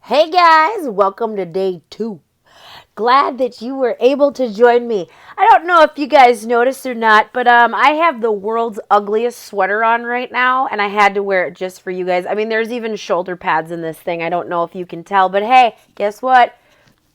Hey guys, welcome to day 2. Glad that you were able to join me. I don't know if you guys noticed or not, but I have the world's ugliest sweater on right now, and I had to wear it just for you guys. I mean, there's even shoulder pads in this thing. I don't know if you can tell, but hey, guess what?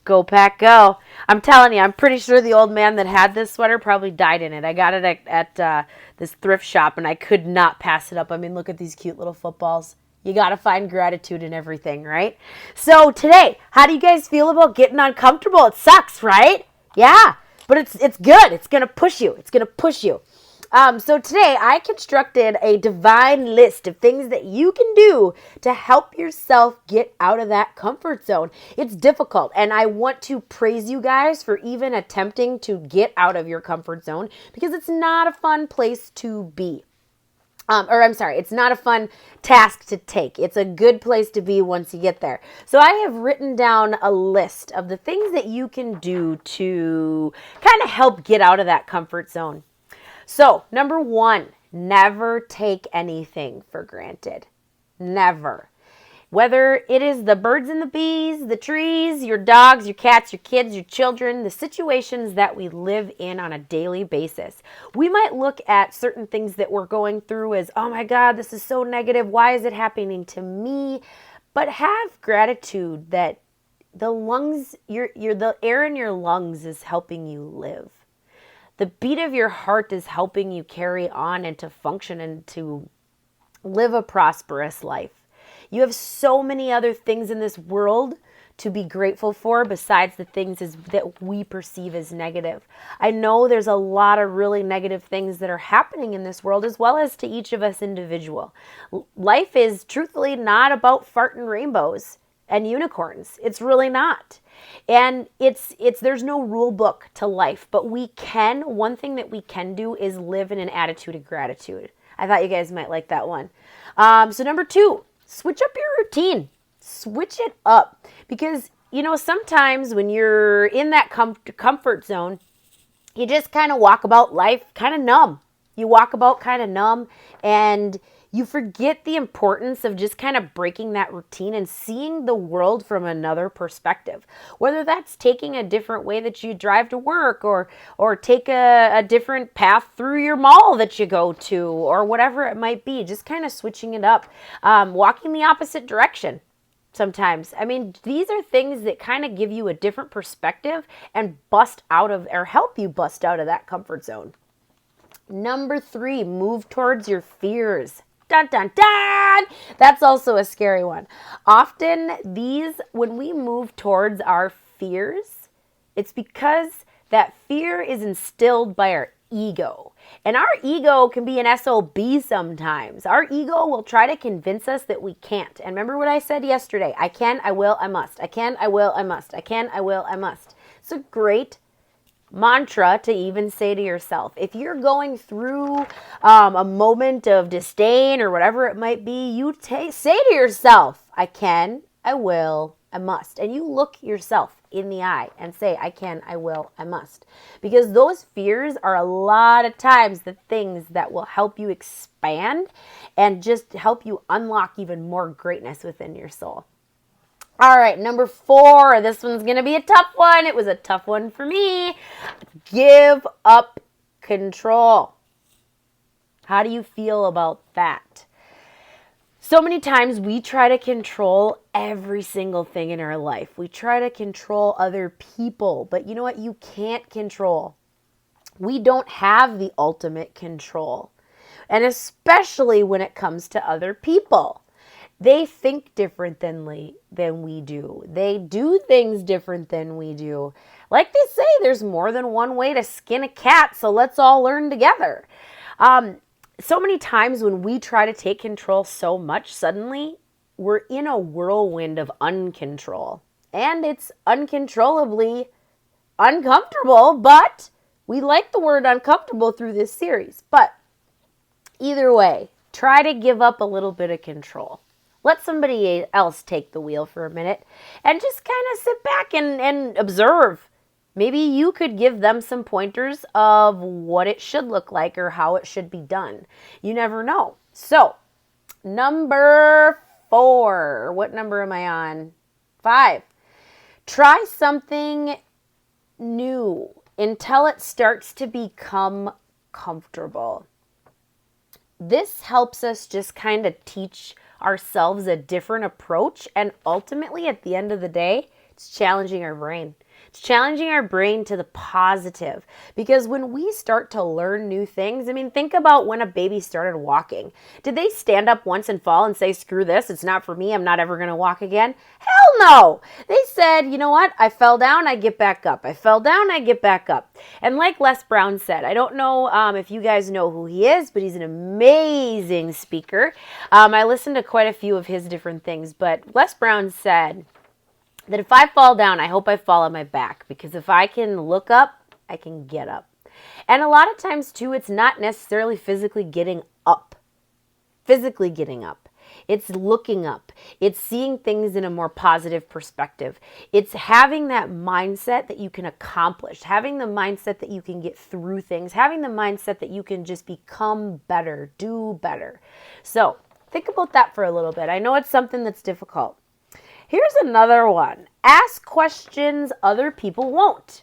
Go pack, go. I'm telling you, I'm pretty sure the old man that had this sweater probably died in it. I got it at this thrift shop, and I could not pass it up. I mean, look at these cute little footballs. You got to find gratitude in everything, right? So today, how do you guys feel about getting uncomfortable? It sucks, right? Yeah, but it's good. It's gonna push you. It's gonna push you. So today I constructed a divine list of things that you can do to help yourself get out of that comfort zone. It's difficult, and I want to praise you guys for even attempting to get out of your comfort zone because it's not a fun place to be. It's not a fun task to take. It's a good place to be once you get there. So I have written down a list of the things that you can do to kind of help get out of that comfort zone. So, number 1, never take anything for granted. Never. Whether it is the birds and the bees, the trees, your dogs, your cats, your kids, your children, the situations that we live in on a daily basis. We might look at certain things that we're going through as, oh my God, this is so negative. Why is it happening to me? But have gratitude that the lungs, the air in your lungs is helping you live. The beat of your heart is helping you carry on and to function and to live a prosperous life. You have so many other things in this world to be grateful for besides the things that we perceive as negative. I know there's a lot of really negative things that are happening in this world as well as to each of us individual. Life is truthfully not about farting rainbows and unicorns. It's really not. And it's there's no rule book to life, but one thing that we can do is live in an attitude of gratitude. I thought you guys might like that one. So number 2, switch up your routine. Switch it up. Because, sometimes when you're in that comfort zone, you just kind of walk about life kind of numb. You walk about kind of numb and you forget the importance of just kind of breaking that routine and seeing the world from another perspective. Whether that's taking a different way that you drive to work or take a different path through your mall that you go to or whatever it might be, just kind of switching it up, walking the opposite direction. Sometimes. I mean, these are things that kind of give you a different perspective and help you bust out of that comfort zone. Number 3, move towards your fears. Dun, dun, dun! That's also a scary one. Often when we move towards our fears, it's because that fear is instilled by our ego. And our ego can be an SOB sometimes. Our ego will try to convince us that we can't. And remember what I said yesterday. I can, I will, I must. I can, I will, I must. I can, I will, I must. It's a great mantra to even say to yourself. If you're going through a moment of disdain or whatever it might be, say to yourself, I can, I will, I must. And you look yourself in the eye and say, I can, I will, I must. Because those fears are a lot of times the things that will help you expand and just help you unlock even more greatness within your soul. All right, number 4. This one's going to be a tough one. It was a tough one for me. Give up control. How do you feel about that? So many times we try to control every single thing in our life. We try to control other people, but you know what? You can't control. We don't have the ultimate control, and especially when it comes to other people. They think different than we do. They do things different than we do. Like they say, there's more than one way to skin a cat, so let's all learn together. So many times when we try to take control so much, suddenly we're in a whirlwind of uncontrol. And it's uncontrollably uncomfortable, but we like the word uncomfortable through this series. But either way, try to give up a little bit of control. Let somebody else take the wheel for a minute and just kind of sit back and observe. Maybe you could give them some pointers of what it should look like or how it should be done. You never know. So, number 4. What number am I on? 5, try something new until it starts to become comfortable. This helps us just kind of teach ourselves a different approach, and ultimately at the end of the day, it's challenging our brain. It's challenging our brain to the positive, because when we start to learn new things, I mean, think about when a baby started walking. Did they stand up once and fall and say, screw this, it's not for me, I'm not ever going to walk again? Hell no! They said, you know what, I fell down, I get back up. I fell down, I get back up. And like Les Brown said, I don't know if you guys know who he is, but he's an amazing speaker. I listened to quite a few of his different things, but Les Brown said that if I fall down, I hope I fall on my back, because if I can look up, I can get up. And a lot of times too, it's not necessarily physically getting up. It's looking up. It's seeing things in a more positive perspective. It's having that mindset that you can accomplish, having the mindset that you can get through things, having the mindset that you can just become better, do better. So think about that for a little bit. I know it's something that's difficult. Here's another one. Ask questions other people won't.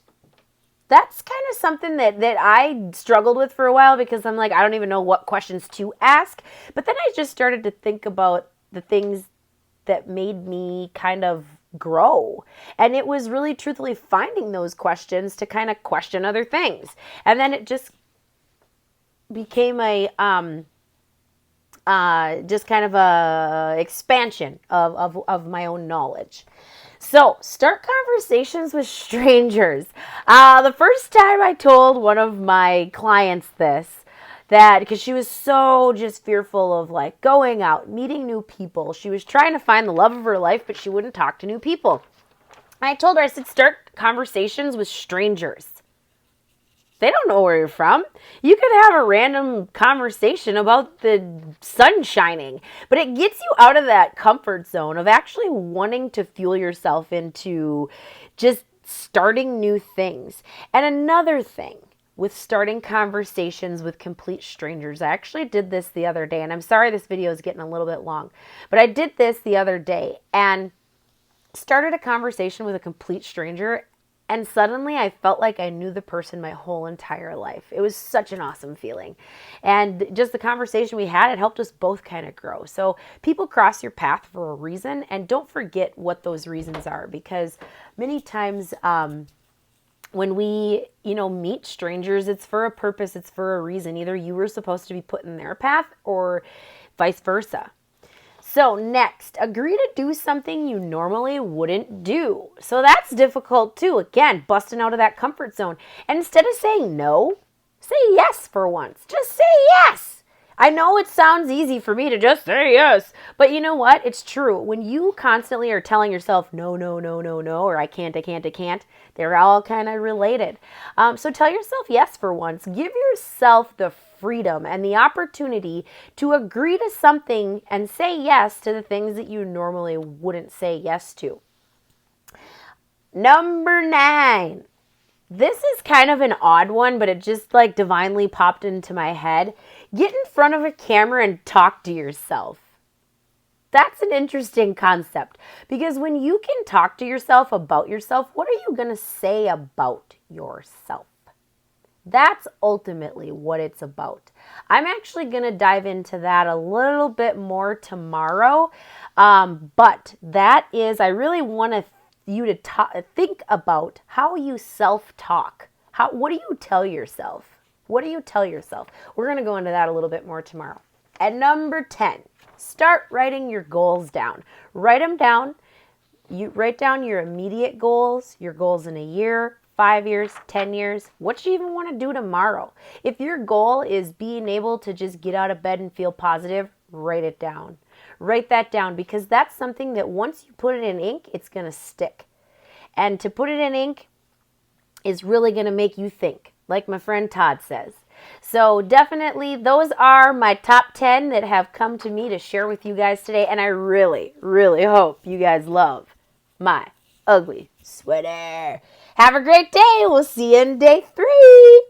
That's kind of something that I struggled with for a while, because I'm like, I don't even know what questions to ask. But then I just started to think about the things that made me kind of grow. And it was really truthfully finding those questions to kind of question other things. And then it just became a just kind of a expansion of my own knowledge. So start conversations with strangers. The first time I told one of my clients this, that because she was so just fearful of like going out, meeting new people. She was trying to find the love of her life, but she wouldn't talk to new people. And I told her, I said, start conversations with strangers. They don't know where you're from. You could have a random conversation about the sun shining, but it gets you out of that comfort zone of actually wanting to fuel yourself into just starting new things. And another thing with starting conversations with complete strangers, I actually did this the other day, and I'm sorry this video is getting a little bit long, but I did this the other day and started a conversation with a complete stranger. And suddenly I felt like I knew the person my whole entire life. It was such an awesome feeling. And just the conversation we had, it helped us both kind of grow. So people cross your path for a reason, and don't forget what those reasons are, because many times when we, meet strangers, it's for a purpose, it's for a reason. Either you were supposed to be put in their path or vice versa. So next, agree to do something you normally wouldn't do. So that's difficult too. Again, busting out of that comfort zone. And instead of saying no, say yes for once. Just say yes. I know it sounds easy for me to just say yes, but you know what? It's true. When you constantly are telling yourself no, no, no, no, no, or I can't, they're all kind of related. So tell yourself yes for once. Give yourself the freedom and the opportunity to agree to something and say yes to the things that you normally wouldn't say yes to. Number 9. This is kind of an odd one, but it just like divinely popped into my head. Get in front of a camera and talk to yourself. That's an interesting concept, because when you can talk to yourself about yourself, what are you going to say about yourself? That's ultimately what it's about. I'm actually going to dive into that a little bit more tomorrow. But that is, I really want you to think about how you self-talk. What do you tell yourself? What do you tell yourself? We're going to go into that a little bit more tomorrow. And number 10, start writing your goals down. Write them down. You write down your immediate goals, your goals in a year, 5 years, 10 years, what you even want to do tomorrow. If your goal is being able to just get out of bed and feel positive, write it down. Write that down, because that's something that once you put it in ink, it's going to stick. And to put it in ink is really going to make you think, like my friend Todd says. So definitely those are my top 10 that have come to me to share with you guys today. And I really, really hope you guys love my ugly sweater. Have a great day. We'll see you in day 3.